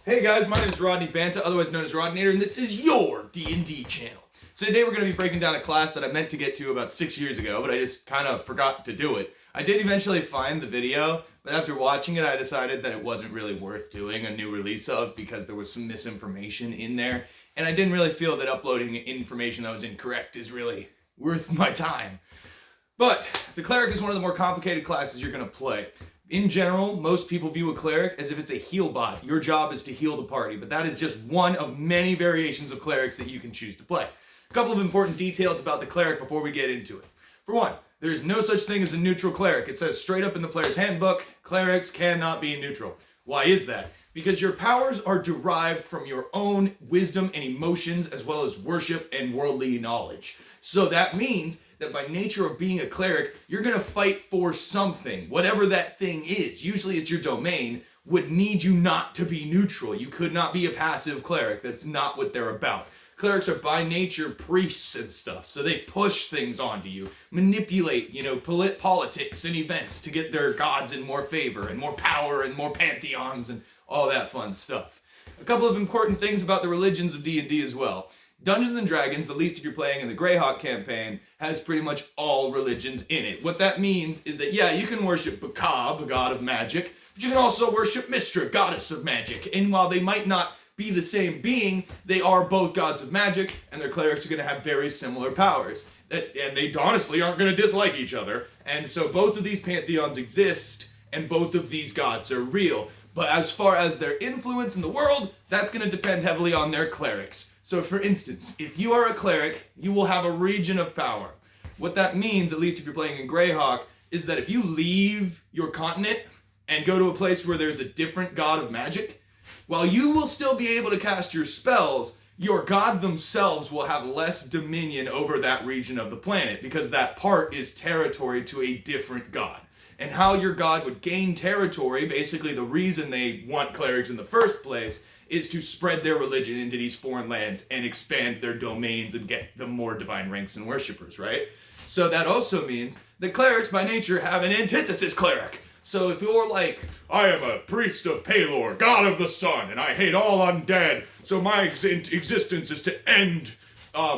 Hey guys, my name is Rodney Banta, otherwise known as Rodnator, and this is your D&D channel. So today we're going to be breaking down a class that I meant to get to about 6 years ago, but I just kind of forgot to do it. I did eventually find the video, but after watching it I decided that it wasn't really worth doing a new release of because there was some misinformation in there, and I didn't really feel that uploading information that was incorrect is really worth my time. But the Cleric is one of the more complicated classes you're going to play. In general, most people view a Cleric as if it's a heal bot. Your job is to heal the party, but that is just one of many variations of Clerics that you can choose to play. A couple of important details about the Cleric before we get into it. For one, there is no such thing as a neutral Cleric. It says straight up in the player's handbook, Clerics cannot be neutral. Why is that? Because your powers are derived from your own wisdom and emotions as well as worship and worldly knowledge. So that means that by nature of being a Cleric, you're going to fight for something, whatever that thing is. Usually it's your domain, would need you not to be neutral. You could not be a passive Cleric. That's not what they're about. Clerics are by nature priests and stuff, so they push things onto you, manipulate, politics and events to get their gods in more favor and more power and more pantheons and all that fun stuff. A couple of important things about the religions of D&D as well. Dungeons & Dragons, at least if you're playing in the Greyhawk campaign, has pretty much all religions in it. What that means is that, yeah, you can worship Bakab, a god of magic, but you can also worship Mystra, goddess of magic. And while they might not be the same being, they are both gods of magic, and their clerics are going to have very similar powers. And they honestly aren't going to dislike each other. And so both of these pantheons exist, and both of these gods are real. But as far as their influence in the world, that's going to depend heavily on their clerics. So for instance, if you are a Cleric, you will have a region of power. What that means, at least if you're playing in Greyhawk, is that if you leave your continent and go to a place where there's a different god of magic, while you will still be able to cast your spells, your god themselves will have less dominion over that region of the planet because that part is territory to a different god. And how your god would gain territory, basically the reason they want Clerics in the first place, is to spread their religion into these foreign lands and expand their domains and get them more divine ranks and worshippers, right? So that also means that Clerics by nature have an antithesis Cleric. So if you're like, I am a priest of Pelor, god of the sun, and I hate all undead, so my existence is to end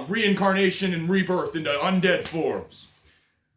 reincarnation and rebirth into undead forms.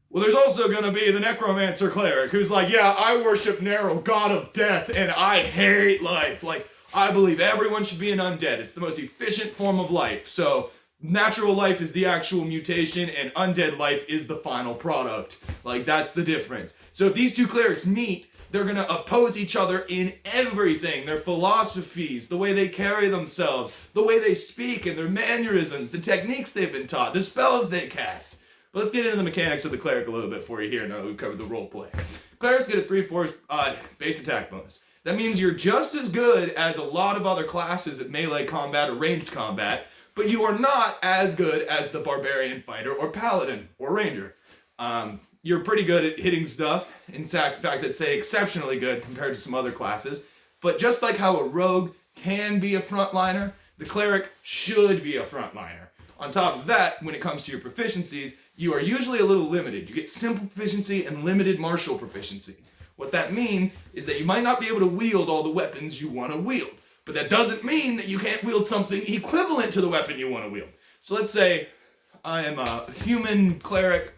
Well, there's also going to be the Necromancer Cleric, who's like, yeah, I worship Nero, god of death, and I hate life. Like, I believe everyone should be an undead. It's the most efficient form of life. So natural life is the actual mutation and undead life is the final product. Like, that's the difference. So if these two Clerics meet, they're going to oppose each other in everything. Their philosophies, the way they carry themselves, the way they speak and their mannerisms, the techniques they've been taught, the spells they cast. But let's get into the mechanics of the Cleric a little bit for you here now that we've covered the roleplay. Clerics get a 3/4 base attack bonus. That means you're just as good as a lot of other classes at melee combat or ranged combat, but you are not as good as the barbarian fighter or paladin or ranger. You're pretty good at hitting stuff. In fact, I'd say exceptionally good compared to some other classes. But just like how a rogue can be a frontliner, the Cleric should be a frontliner. On top of that, when it comes to your proficiencies, you are usually a little limited. You get simple proficiency and limited martial proficiency. What that means is that you might not be able to wield all the weapons you want to wield. But that doesn't mean that you can't wield something equivalent to the weapon you want to wield. So let's say I am a human Cleric.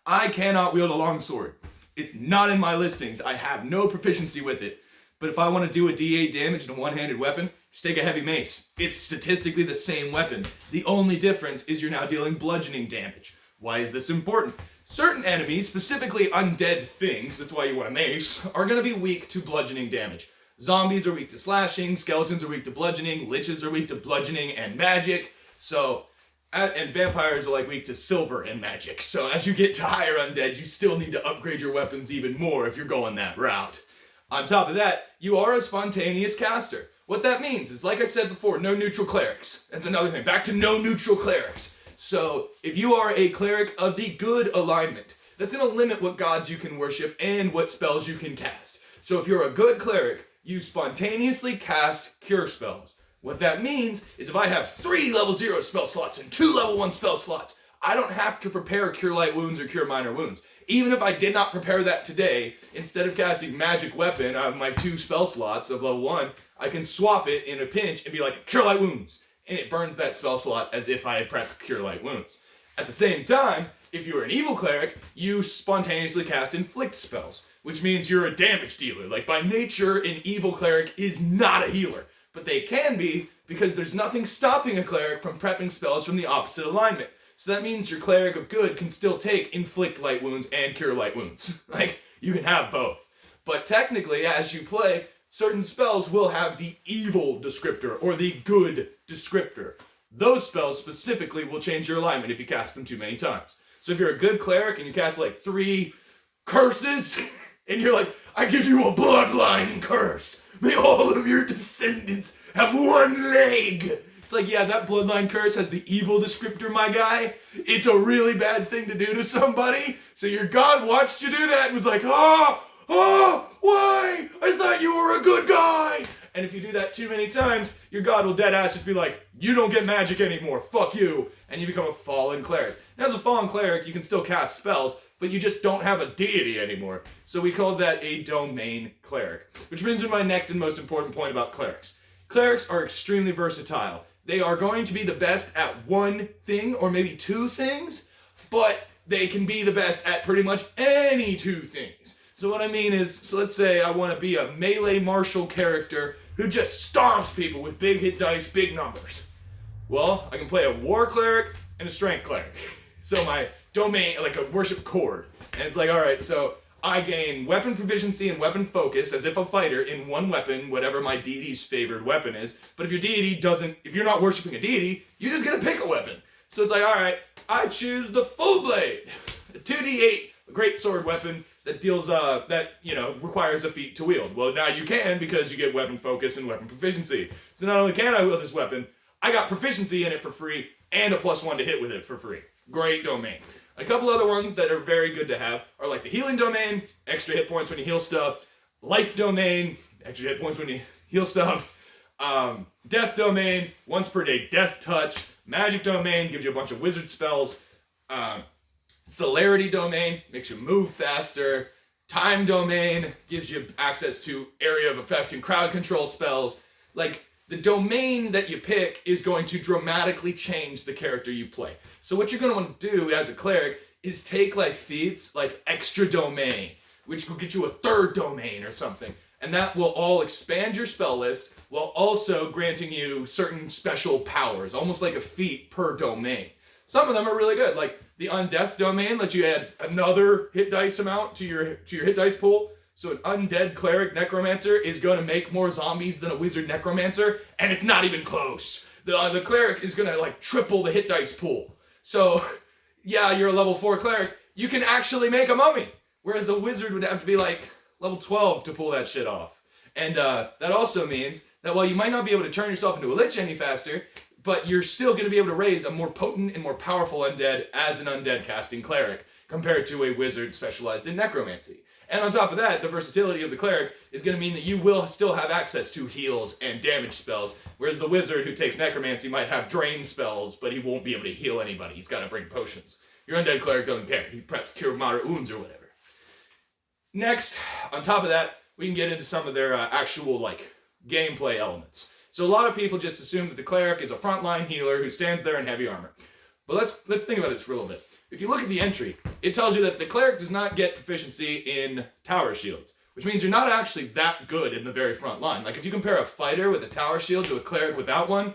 I cannot wield a longsword. It's not in my listings. I have no proficiency with it. But if I want to do a D8 damage in a one-handed weapon, just take a heavy mace. It's statistically the same weapon. The only difference is you're now dealing bludgeoning damage. Why is this important? Certain enemies, specifically undead things, that's why you want a mace, are going to be weak to bludgeoning damage. Zombies are weak to slashing, skeletons are weak to bludgeoning, liches are weak to bludgeoning and magic, and vampires are like weak to silver and magic. So as you get to higher undead, you still need to upgrade your weapons even more if you're going that route. On top of that, you are a spontaneous caster. What that means is, like I said before, no neutral Clerics. That's another thing. Back to no neutral Clerics. So if you are a Cleric of the good alignment, that's going to limit what gods you can worship and what spells you can cast. So if you're a good Cleric, you spontaneously cast cure spells. What that means is if I have 3 level 0 spell slots and 2 level 1 spell slots, I don't have to prepare cure light wounds or cure minor wounds. even if I did not prepare that today, instead of casting Magic Weapon out of my 2 spell slots of level 1, I can swap it in a pinch and be like, Cure Light Wounds. And it burns that spell slot as if I had prepped Cure Light Wounds. At the same time, if you're an evil cleric, you spontaneously cast Inflict spells, which means you're a damage dealer. Like, by nature, an evil cleric is not a healer. But they can be, because there's nothing stopping a cleric from prepping spells from the opposite alignment. So that means your cleric of good can still take Inflict Light Wounds and Cure Light Wounds. Like, you can have both. But technically, as you play, certain spells will have the evil descriptor or the good descriptor. Those spells specifically will change your alignment if you cast them too many times. So if you're a good cleric and you cast like 3 curses, and you're like, I give you a bloodline curse. May all of your descendants have 1 leg. It's like, yeah, that bloodline curse has the evil descriptor, my guy. It's a really bad thing to do to somebody. So your god watched you do that and was like, why? I thought you were a good guy. And if you do that too many times, your god will dead ass just be like, you don't get magic anymore, fuck you. And you become a fallen cleric. Now, as a fallen cleric, you can still cast spells, but you just don't have a deity anymore. So we call that a domain cleric. Which brings me to my next and most important point about clerics. Clerics are extremely versatile. They are going to be the best at 1 thing or maybe 2 things, but they can be the best at pretty much any 2 things. So what I mean is, so let's say I want to be a melee martial character who just stomps people with big hit dice, big numbers. Well, I can play a war cleric and a strength cleric. So my domain, like a worship chord. And it's like, alright, so I gain weapon proficiency and weapon focus as if a fighter in 1 weapon, whatever my deity's favored weapon is. But if your deity doesn't, if you're not worshiping a deity, you just get to pick a weapon. So it's like, alright, I choose the full blade. A 2d8, a great sword weapon that deals, requires a feat to wield. Well, now you can because you get weapon focus and weapon proficiency. So not only can I wield this weapon, I got proficiency in it for free and a +1 to hit with it for free. Great domain. A couple other ones that are very good to have are like the healing domain, extra hit points when you heal stuff, life domain, extra hit points when you heal stuff, death domain, once per day death touch, magic domain gives you a bunch of wizard spells, celerity domain makes you move faster, time domain gives you access to area of effect and crowd control spells. Like, the domain that you pick is going to dramatically change the character you play. So what you're going to want to do as a cleric is take like feats like extra domain, which will get you a 3rd domain or something. And that will all expand your spell list while also granting you certain special powers, almost like a feat per domain. Some of them are really good, like the undeath domain lets you add another hit dice amount to your hit dice pool. So an undead cleric necromancer is going to make more zombies than a wizard necromancer, and it's not even close. The cleric is going to like triple the hit dice pool. So, yeah, you're a level 4 cleric, you can actually make a mummy, whereas a wizard would have to be like level 12 to pull that shit off. And that also means that while you might not be able to turn yourself into a lich any faster, but you're still going to be able to raise a more potent and more powerful undead as an undead casting cleric compared to a wizard specialized in necromancy. And on top of that, the versatility of the cleric is going to mean that you will still have access to heals and damage spells, whereas the wizard who takes necromancy might have drain spells, but he won't be able to heal anybody. He's got to bring potions. Your undead cleric doesn't care. He preps cure moderate wounds or whatever. Next, on top of that, we can get into some of their actual like gameplay elements. So a lot of people just assume that the cleric is a frontline healer who stands there in heavy armor. But let's think about this for a little bit. If you look at the entry, it tells you that the cleric does not get proficiency in tower shields, which means you're not actually that good in the very front line. Like if you compare a fighter with a tower shield to a cleric without one,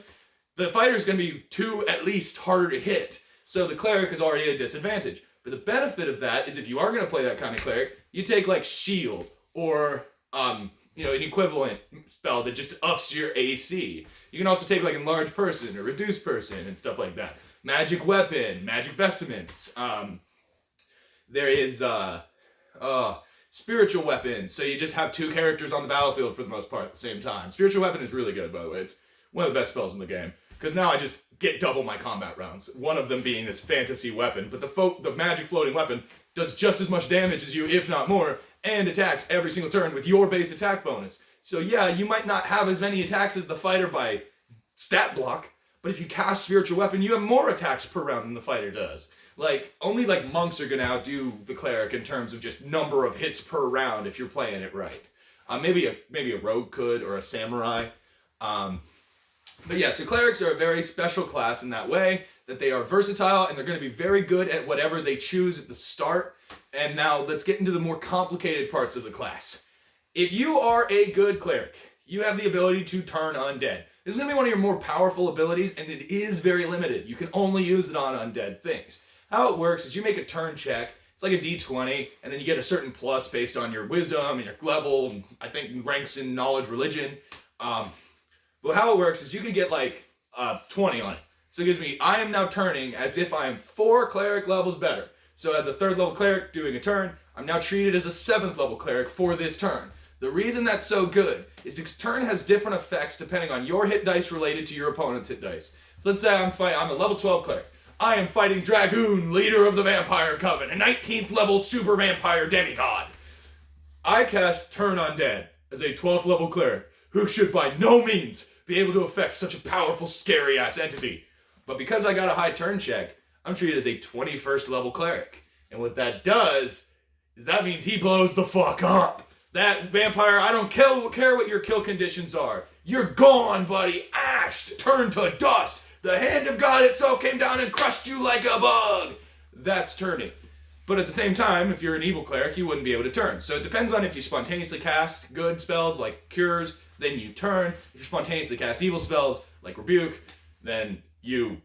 the fighter's going to be 2 at least harder to hit. So the cleric is already at a disadvantage. But the benefit of that is if you are going to play that kind of cleric, you take like shield or an equivalent spell that just ups your AC. You can also take like enlarge person or reduce person and stuff like that. Magic weapon, magic vestments. There is spiritual weapon. So you just have 2 characters on the battlefield for the most part at the same time. Spiritual weapon is really good, by the way. It's one of the best spells in the game. Because now I just get double my combat rounds. One of them being this fantasy weapon. But the magic floating weapon does just as much damage as you, if not more, and attacks every single turn with your base attack bonus. So yeah, you might not have as many attacks as the fighter by stat block, but if you cast spiritual weapon, you have more attacks per round than the fighter does. Like, only like monks are gonna outdo the cleric in terms of just number of hits per round if you're playing it right. Maybe a rogue could, or a samurai. But yeah, so clerics are a very special class in that way, that they are versatile and they're going to be very good at whatever they choose at the start. And now let's get into the more complicated parts of the class. If you are a good cleric, you have the ability to turn undead. This is going to be one of your more powerful abilities, and it is very limited. You can only use it on undead things. How it works is you make a turn check. It's like a d20, and then you get a certain plus based on your wisdom and your level, and I think ranks in knowledge, religion. But how it works is you can get like 20 on it. So it gives me, I am now turning as if I am 4 cleric levels better. So as a 3rd level cleric doing a turn, I'm now treated as a 7th level cleric for this turn. The reason that's so good is because turn has different effects depending on your hit dice related to your opponent's hit dice. So let's say I'm a level 12 cleric. I am fighting Dragoon, leader of the Vampire Coven, a 19th level super vampire demigod. I cast Turn Undead as a 12th level cleric who should by no means be able to affect such a powerful, scary-ass entity. But because I got a high turn check, I'm treated as a 21st level cleric. And what that does is that means he blows the fuck up. That vampire, I don't care what your kill conditions are. You're gone, buddy. Ashed, turned to dust. The hand of God itself came down and crushed you like a bug. That's turning. But at the same time, if you're an evil cleric, you wouldn't be able to turn. So it depends on if you spontaneously cast good spells like cures, then you turn. If you spontaneously cast evil spells like rebuke, then you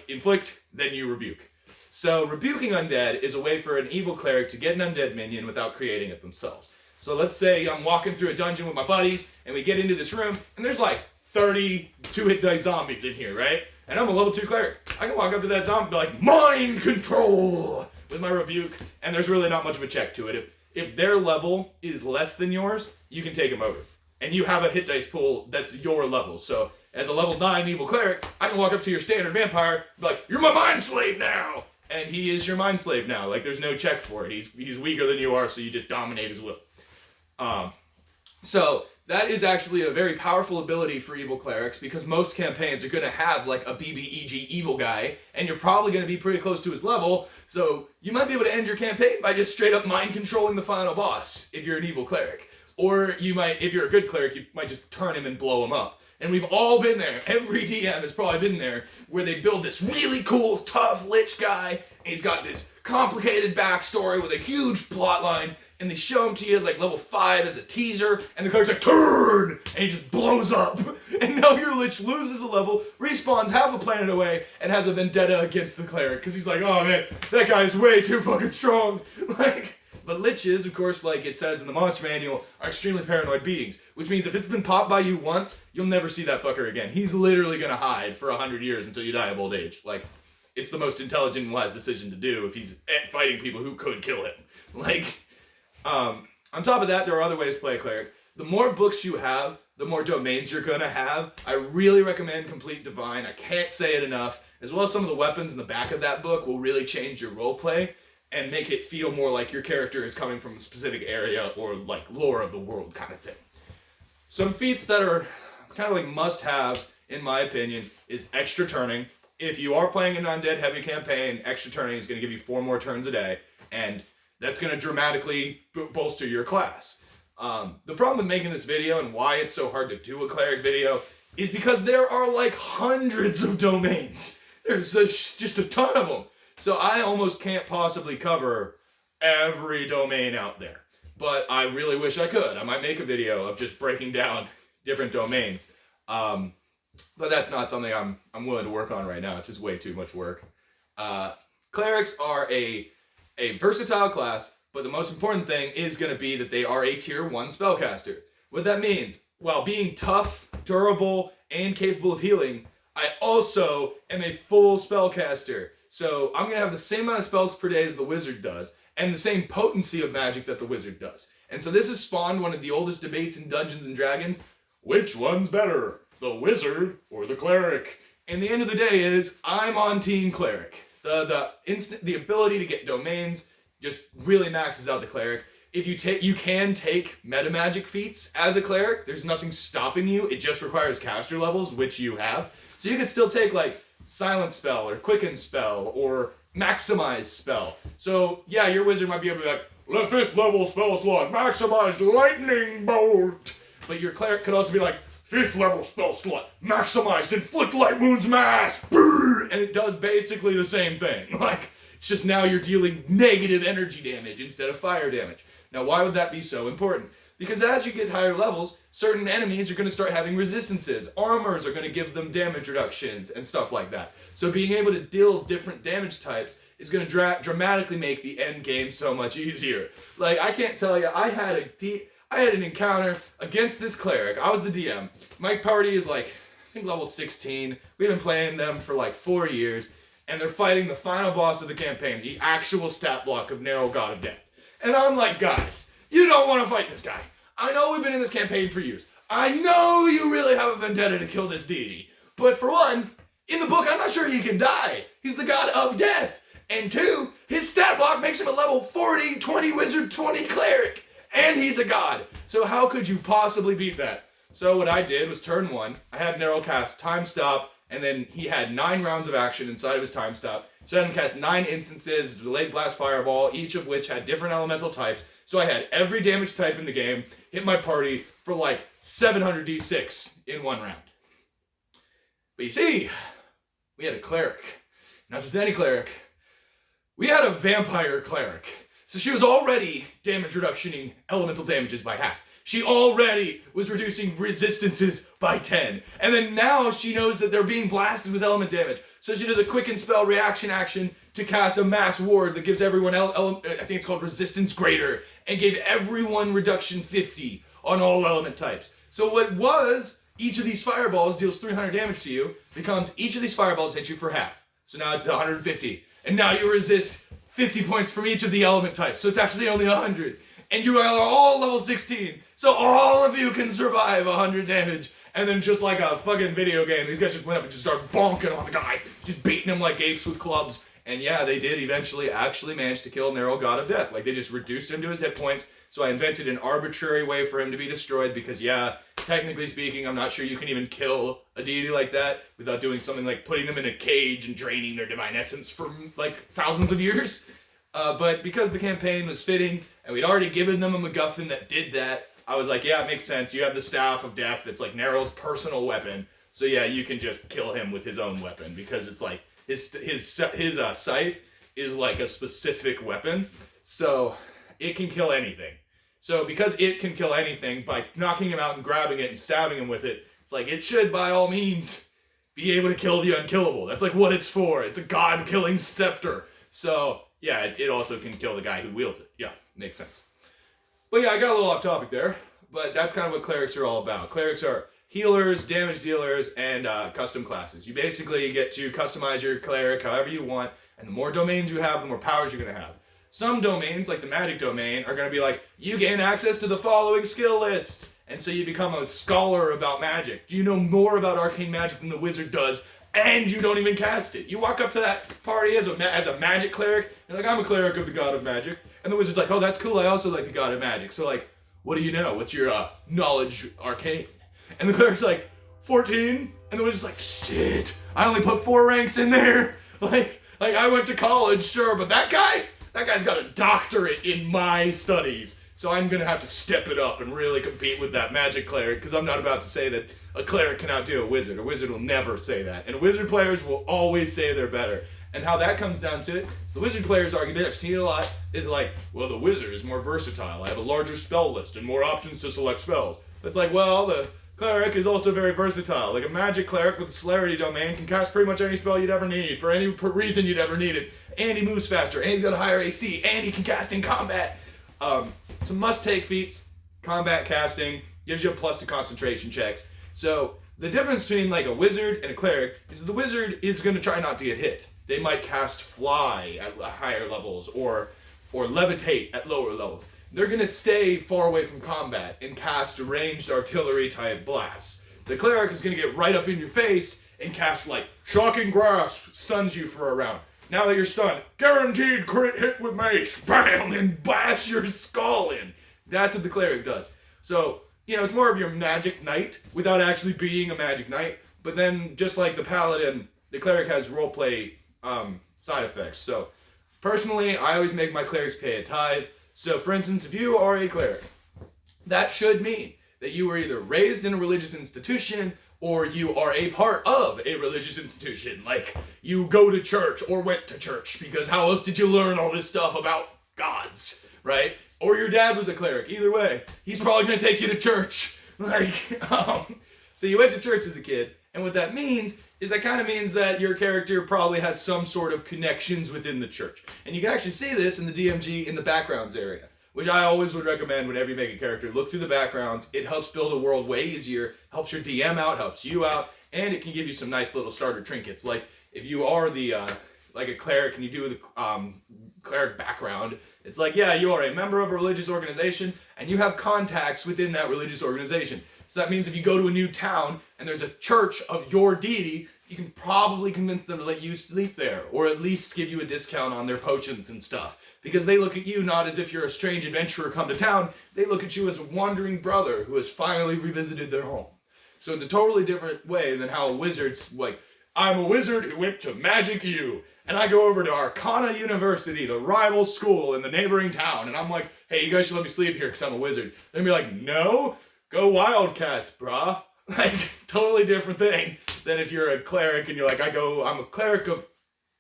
inflict, then you rebuke. So rebuking undead is a way for an evil cleric to get an undead minion without creating it themselves. So let's say I'm walking through a dungeon with my buddies, and we get into this room, and there's like 30 2-hit dice zombies in here, right? And I'm a level 2 cleric. I can walk up to that zombie and be like, mind control, with my rebuke, and there's really not much of a check to it. If their level is less than yours, you can take them over. And you have a hit dice pool that's your level. So as a level 9 evil cleric, I can walk up to your standard vampire and be like, you're my mind slave now! And he is your mind slave now. Like, there's no check for it. He's weaker than you are, so you just dominate his will. So that is actually a very powerful ability for evil clerics, because most campaigns are going to have like a BBEG evil guy, and you're probably going to be pretty close to his level, so you might be able to end your campaign by just straight up mind controlling the final boss if you're an evil cleric. Or you might, if you're a good cleric, you might just turn him and blow him up. And we've all been there. Every DM has probably been there, where they build this really cool, tough lich guy, and he's got this complicated backstory with a huge plot line, and they show him to you at like level 5 as a teaser, and the cleric's like, turn! And he just blows up. And now your lich loses a level, respawns half a planet away, and has a vendetta against the cleric, because he's like, oh man, that guy's way too fucking strong. But liches, of course, like it says in the monster manual, are extremely paranoid beings, which means if it's been popped by you once, you'll never see that fucker again. He's literally gonna hide for 100 years until you die of old age. Like, it's the most intelligent and wise decision to do if he's fighting people who could kill him. On top of that, there are other ways to play a cleric. The more books you have, the more domains you're gonna have. I really recommend Complete Divine. I can't say it enough. As well as some of the weapons in the back of that book will really change your roleplay and make it feel more like your character is coming from a specific area or like lore of the world kind of thing. Some feats that are kind of like must-haves, in my opinion, is extra turning. If you are playing an undead heavy campaign, extra turning is going to give you 4 more turns a day, and that's going to dramatically bolster your class. The problem with making this video and why it's so hard to do a cleric video is because there are like hundreds of domains. There's just a ton of them. So I almost can't possibly cover every domain out there. But I really wish I could. I might make a video of just breaking down different domains. But that's not something I'm willing to work on right now. It's just way too much work. Clerics are a versatile class, but the most important thing is going to be that they are a tier 1 spellcaster. What that means, while being tough, durable, and capable of healing, I also am a full spellcaster. So I'm going to have the same amount of spells per day as the wizard does, and the same potency of magic that the wizard does. And so this has spawned one of the oldest debates in Dungeons & Dragons. Which one's better, the wizard or the cleric? And the end of the day is, I'm on team cleric. The ability to get domains just really maxes out the cleric. If you can take meta magic feats as a cleric. There's nothing stopping you. It just requires caster levels, which you have. So you can still take like silent spell or quicken spell or maximize spell. So yeah, your wizard might be able to be like, 5th level spell slot, maximize lightning bolt. But your cleric could also be like, 5th level spell slot, maximized inflict light wounds mass, and it does basically the same thing. Like, it's just now you're dealing negative energy damage instead of fire damage. Now, why would that be so important? Because as you get higher levels, certain enemies are going to start having resistances. Armors are going to give them damage reductions and stuff like that. So being able to deal different damage types is going to dramatically make the end game so much easier. Like, I can't tell you, I had an encounter against this cleric. I was the DM. My party is like, I think level 16. We've been playing them for like 4 years, and they're fighting the final boss of the campaign, the actual stat block of Narrow God of Death. And I'm like, guys, you don't want to fight this guy. I know we've been in this campaign for years. I know you really have a vendetta to kill this deity. But for one, in the book, I'm not sure he can die. He's the god of death. And two, his stat block makes him a level 40, 20 wizard, 20 cleric. And he's a god. So how could you possibly beat that? So what I did was turn 1, I had Narrow cast Time Stop, and then he had 9 rounds of action inside of his Time Stop. So I had him cast 9 instances, Delayed Blast Fireball, each of which had different elemental types. So I had every damage type in the game, hit my party for like 700 d6 in 1 round. But you see, we had a cleric. Not just any cleric. We had a vampire cleric. So she was already damage reductioning elemental damages by half. She already was reducing resistances by 10. And then now she knows that they're being blasted with element damage. So she does a quicken spell reaction action to cast a mass ward that gives everyone, I think it's called resistance greater, and gave everyone reduction 50 on all element types. So what was each of these fireballs deals 300 damage to you becomes each of these fireballs hit you for half. So now it's 150. And now you resist 50 points from each of the element types. So it's actually only 100. And you are all level 16. So all of you can survive 100 damage. And then just like a fucking video game, these guys just went up and just started bonking on the guy. Just beating him like apes with clubs. And yeah, they did eventually actually manage to kill Narrow God of Death. Like, they just reduced him to his hit points. So I invented an arbitrary way for him to be destroyed because, yeah, technically speaking, I'm not sure you can even kill a deity like that without doing something like putting them in a cage and draining their divine essence for, like, thousands of years. But because the campaign was fitting, and we'd already given them a MacGuffin that did that, I was like, yeah, it makes sense. You have the Staff of Death that's like Narrow's personal weapon. So yeah, you can just kill him with his own weapon because it's like his scythe is like a specific weapon. So it can kill anything. So because it can kill anything, by knocking him out and grabbing it and stabbing him with it, it's like it should by all means be able to kill the unkillable. That's like what it's for. It's a god-killing scepter. So yeah, it also can kill the guy who wields it. Yeah, makes sense. But yeah, I got a little off topic there, but that's kind of what clerics are all about. Clerics are healers, damage dealers, and custom classes. You basically get to customize your cleric however you want, and the more domains you have, the more powers you're going to have. Some domains, like the magic domain, are going to be like, you gain access to the following skill list, and so you become a scholar about magic. You know more about arcane magic than the wizard does, and you don't even cast it. You walk up to that party as a magic cleric, and like, I'm a cleric of the god of magic. And the wizard's like, oh, that's cool, I also like the god of magic. So like, what do you know? What's your knowledge arcane? And the cleric's like, 14? And the wizard's like, shit, I only put 4 ranks in there. Like I went to college, sure, but that guy's got a doctorate in my studies. So I'm gonna have to step it up and really compete with that magic cleric, because I'm not about to say that a cleric cannot do a wizard. A wizard will never say that. And wizard players will always say they're better. And how that comes down to it is the wizard player's argument, I've seen it a lot, is like, well, the wizard is more versatile. I have a larger spell list and more options to select spells. It's like, well, the cleric is also very versatile. Like a magic cleric with a celerity domain can cast pretty much any spell you'd ever need, for any reason you'd ever need it. And he moves faster, and he's got a higher AC, and he can cast in combat. Some must-take feats, combat casting, gives you a plus to concentration checks. So the difference between like a wizard and a cleric is the wizard is going to try not to get hit. They might cast fly at higher levels or levitate at lower levels. They're going to stay far away from combat and cast ranged artillery type blasts. The cleric is going to get right up in your face and cast like shocking grasp, stuns you for a round. Now that you're stunned, guaranteed crit hit with mace, bam, and bash your skull in. That's what the cleric does. So, you know, it's more of your magic knight without actually being a magic knight. But then, just like the paladin, the cleric has roleplay side effects. So personally, I always make my clerics pay a tithe. So for instance, if you are a cleric, that should mean that you were either raised in a religious institution or you are a part of a religious institution. Like you go to church or went to church, because how else did you learn all this stuff about gods, right? Or your dad was a cleric. Either way, he's probably going to take you to church. So you went to church as a kid, and what that means is that kind of means that your character probably has some sort of connections within the church. And you can actually see this in the DMG in the backgrounds area, which I always would recommend whenever you make a character. Look through the backgrounds. It helps build a world way easier, helps your DM out, helps you out, and it can give you some nice little starter trinkets. Like if you are the like a cleric and you do the cleric background, it's like, yeah, you are a member of a religious organization and you have contacts within that religious organization. So that means if you go to a new town and there's a church of your deity, you can probably convince them to let you sleep there, or at least give you a discount on their potions and stuff. Because they look at you not as if you're a strange adventurer come to town, they look at you as a wandering brother who has finally revisited their home. So it's a totally different way than how wizards, like, I'm a wizard who went to Magic U, and I go over to Arcana University, the rival school in the neighboring town, and I'm like, hey, you guys should let me sleep here because I'm a wizard. They'd be like, no, go Wildcats, brah. Like, totally different thing than if you're a cleric and you're like, I'm a cleric of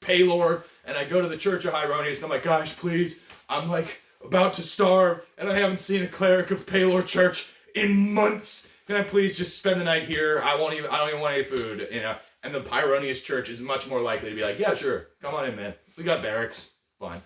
Paylor, and I go to the Church of Hieronius, and I'm like, gosh, please, I'm like about to starve, and I haven't seen a cleric of Paylor Church in months. Can I please just spend the night here? I don't even want any food, you know? And the Hieronius Church is much more likely to be like, yeah, sure, come on in, man. We got barracks, fine.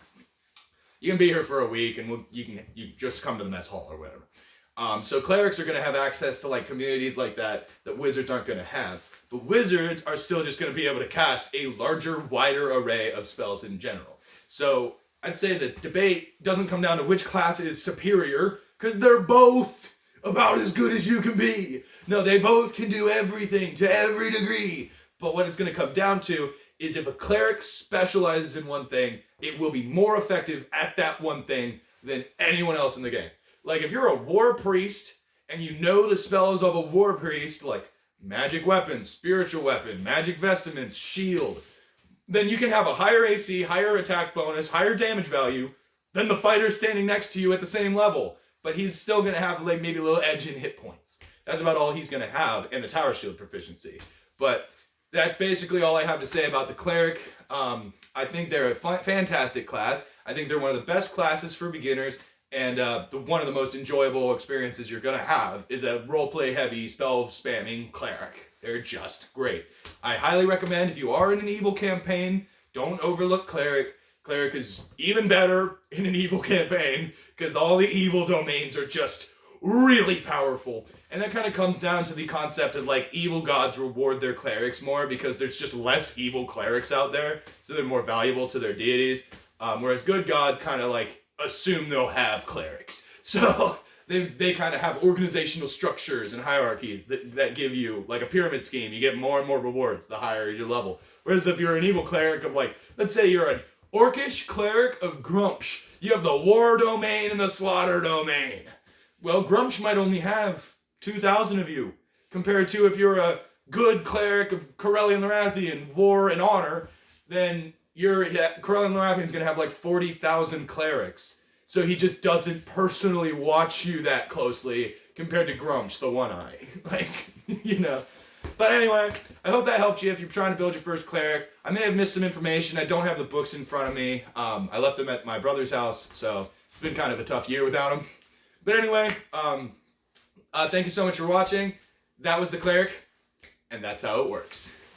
You can be here for a week, and you just come to the mess hall or whatever. So clerics are going to have access to like communities like that wizards aren't going to have. But wizards are still just going to be able to cast a larger, wider array of spells in general. So I'd say the debate doesn't come down to which class is superior, because they're both about as good as you can be. No, they both can do everything to every degree. But what it's going to come down to is if a cleric specializes in one thing, it will be more effective at that one thing than anyone else in the game. Like if you're a war priest and you know the spells of a war priest, like magic weapon, spiritual weapon, magic vestments, shield, then you can have a higher AC, higher attack bonus, higher damage value than the fighter standing next to you at the same level. But he's still going to have like maybe a little edge in hit points. That's about all he's going to have, and the tower shield proficiency. But that's basically all I have to say about the cleric. I think they're a fantastic class. I think they're one of the best classes for beginners. And one of the most enjoyable experiences you're going to have is a roleplay heavy spell spamming cleric. They're just great. I highly recommend if you are in an evil campaign, don't overlook cleric. Cleric is even better in an evil campaign because all the evil domains are just really powerful. And that kind of comes down to the concept of like evil gods reward their clerics more because there's just less evil clerics out there. So they're more valuable to their deities. Whereas good gods kind of like assume they'll have clerics. So they kind of have organizational structures and hierarchies that give you like a pyramid scheme. You get more and more rewards the higher your level. Whereas if you're an evil cleric of like, let's say you're an orcish cleric of Grumsh, you have the war domain and the slaughter domain. Well, Grumsh might only have 2,000 of you, compared to if you're a good cleric of Corellian Larathian, war and honor, then Corellian Larathian's gonna have like 40,000 clerics. So he just doesn't personally watch you that closely compared to Grumsh, the one eye. Like, you know. But anyway, I hope that helped you if you're trying to build your first cleric. I may have missed some information. I don't have the books in front of me. I left them at my brother's house, so it's been kind of a tough year without them. But anyway, thank you so much for watching. That was the cleric, and that's how it works.